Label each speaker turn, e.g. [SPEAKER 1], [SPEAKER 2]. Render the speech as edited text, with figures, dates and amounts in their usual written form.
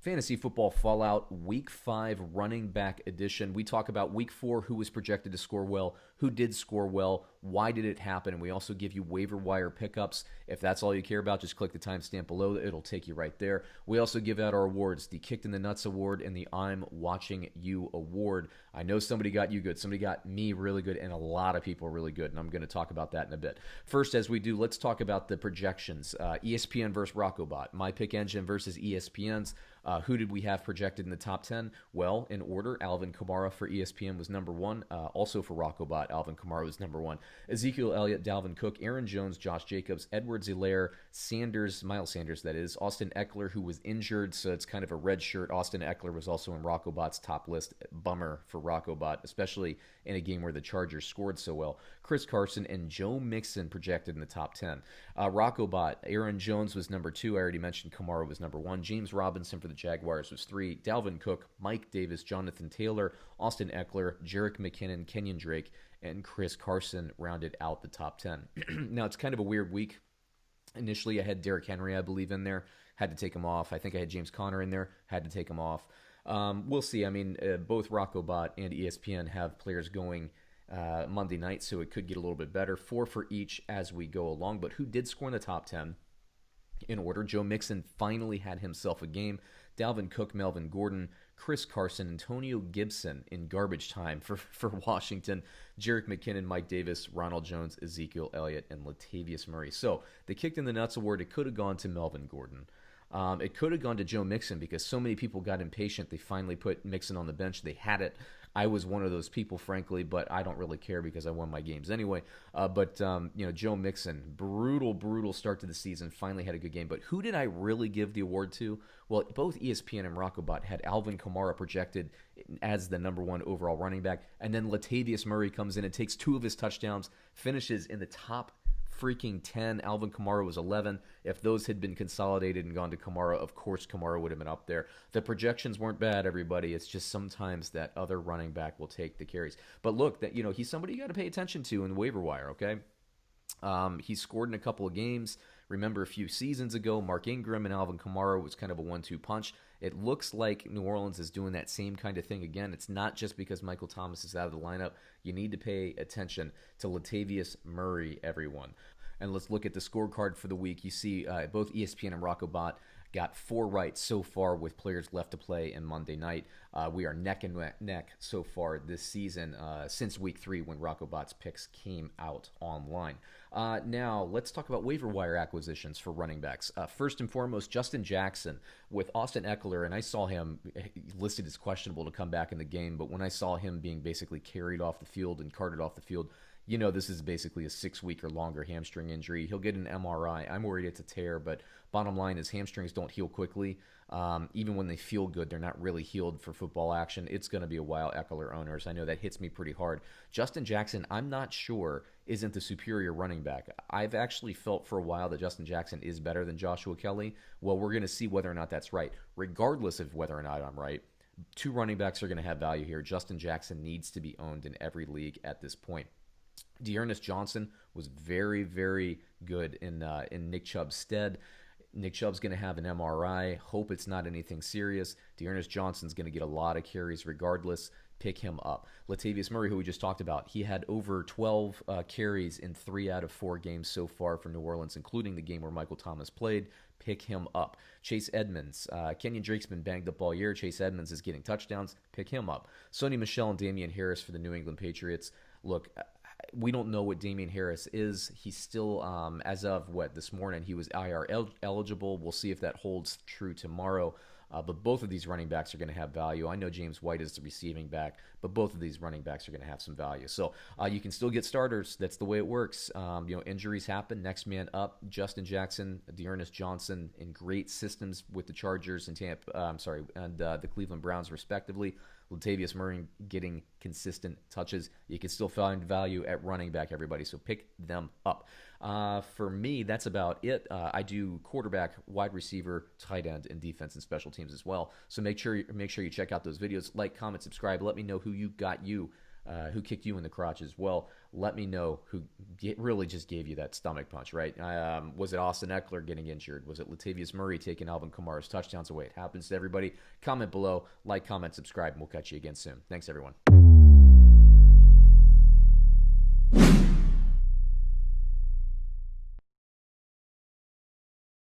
[SPEAKER 1] Fantasy Football Fallout Week 5 running back edition. We talk about Week 4, who was projected to score well, who did score well, why did it happen, and we also give you waiver wire pickups. If that's all you care about, just click the timestamp below. It'll take you right there. We also give out our awards, the Kicked in the Nuts Award and the I'm Watching You Award. I know somebody got you good, somebody got me really good, and a lot of people really good, and I'm going to talk about that in a bit. First, as we do, let's talk about the projections. ESPN versus Rockobot, My Pick Engine versus ESPN's. Who did we have projected in the top 10? Well, in order, Alvin Kamara for ESPN was number 1. Also for Rockobot, Alvin Kamara was number 1. Ezekiel Elliott, Dalvin Cook, Aaron Jones, Josh Jacobs, Edwards-Helaire, Miles Sanders, that is, Austin Ekeler, who was injured, so it's kind of a red shirt. Austin Ekeler was also in Rockobot's top list. Bummer for Rockobot, especially in a game where the Chargers scored so well. Chris Carson and Joe Mixon projected in the top 10. Rockobot, Aaron Jones was number 2. I already mentioned Kamara was number 1. James Robinson for the Jaguars was 3. Dalvin Cook, Mike Davis, Jonathan Taylor, Austin Ekeler, Jerick McKinnon, Kenyon Drake, and Chris Carson rounded out the top 10. Now, it's kind of a weird week. Initially, I had Derrick Henry, I believe, in there. Had to take him off. I think I had James Conner in there. Had to take him off. We'll see. I mean, both Rockobot and ESPN have players going Monday night, so it could get a little bit better. 4 for each as we go along. But who did score in the top 10? In order, Joe Mixon finally had himself a game. Dalvin Cook, Melvin Gordon, Chris Carson, Antonio Gibson in garbage time for Washington, Jerick McKinnon, Mike Davis, Ronald Jones, Ezekiel Elliott, and Latavius Murray. So the Kicked in the Nuts Award, it could have gone to Melvin Gordon. It could have gone to Joe Mixon because so many people got impatient. They finally put Mixon on the bench. They had it. I was one of those people, frankly, but I don't really care because I won my games anyway. Joe Mixon, brutal start to the season, finally had a good game. But who did I really give the award to? Well, both ESPN and Rockobot had Alvin Kamara projected as the number 1 overall running back, and then Latavius Murray comes in and takes 2 of his touchdowns, finishes in the top freaking 10. Alvin Kamara was 11. If those had been consolidated and gone to Kamara, of course Kamara would have been up there. The projections weren't bad, everybody. It's just sometimes that other running back will take the carries. But look, that he's somebody you got to pay attention to in the waiver wire, okay? He scored in a couple of games. Remember a few seasons ago, Mark Ingram and Alvin Kamara was kind of a 1-2 punch. It looks like New Orleans is doing that same kind of thing again. It's not just because Michael Thomas is out of the lineup. You need to pay attention to Latavius Murray, everyone. And let's look at the scorecard for the week. You see both ESPN and Rockobot got 4 right so far with players left to play in Monday night. We are neck and neck so far this season since week 3 when Rockobot's picks came out online. Now, let's talk about waiver wire acquisitions for running backs. First and foremost, Justin Jackson with Austin Ekeler, and I saw him listed as questionable to come back in the game, but when I saw him being basically carried off the field and carted off the field, this is basically a 6-week or longer hamstring injury. He'll get an MRI. I'm worried it's a tear, but bottom line is hamstrings don't heal quickly. Even when they feel good, they're not really healed for football action. It's going to be a while, Ekeler owners. I know that hits me pretty hard. Justin Jackson, I'm not sure, isn't the superior running back. I've actually felt for a while that Justin Jackson is better than Joshua Kelly. Well, we're going to see whether or not that's right. Regardless of whether or not I'm right, 2 running backs are going to have value here. Justin Jackson needs to be owned in every league at this point. Dearness Johnson was very, very good in Nick Chubb's stead. Nick Chubb's going to have an MRI. Hope it's not anything serious. Dearness Johnson's going to get a lot of carries regardless. Pick him up. Latavius Murray, who we just talked about, he had over 12 carries in 3 out of 4 games so far for New Orleans, including the game where Michael Thomas played. Pick him up. Chase Edmonds. Kenyon Drake's been banged up all year. Chase Edmonds is getting touchdowns. Pick him up. Sony Michel and Damian Harris for the New England Patriots. Look, we don't know what Damian Harris is. He's still, as of this morning, he was IR eligible. We'll see if that holds true tomorrow. But both of these running backs are going to have value. I know James White is the receiving back, but both of these running backs are going to have some value. So you can still get starters. That's the way it works. Injuries happen. Next man up, Justin Jackson, Dearness Johnson in great systems with the Chargers and the Cleveland Browns respectively. Latavius Murray getting consistent touches. You can still find value at running back, everybody, so pick them up. For me, that's about it. I do quarterback, wide receiver, tight end, and defense and special teams as well. So make sure you check out those videos. Like, comment, subscribe. Let me know who you got who kicked you in the crotch as well. Let me know who really just gave you that stomach punch, right? Was it Austin Ekeler getting injured? Was it Latavius Murray taking Alvin Kamara's touchdowns away? It happens to everybody. Comment below, like, comment, subscribe, and we'll catch you again soon. Thanks, everyone.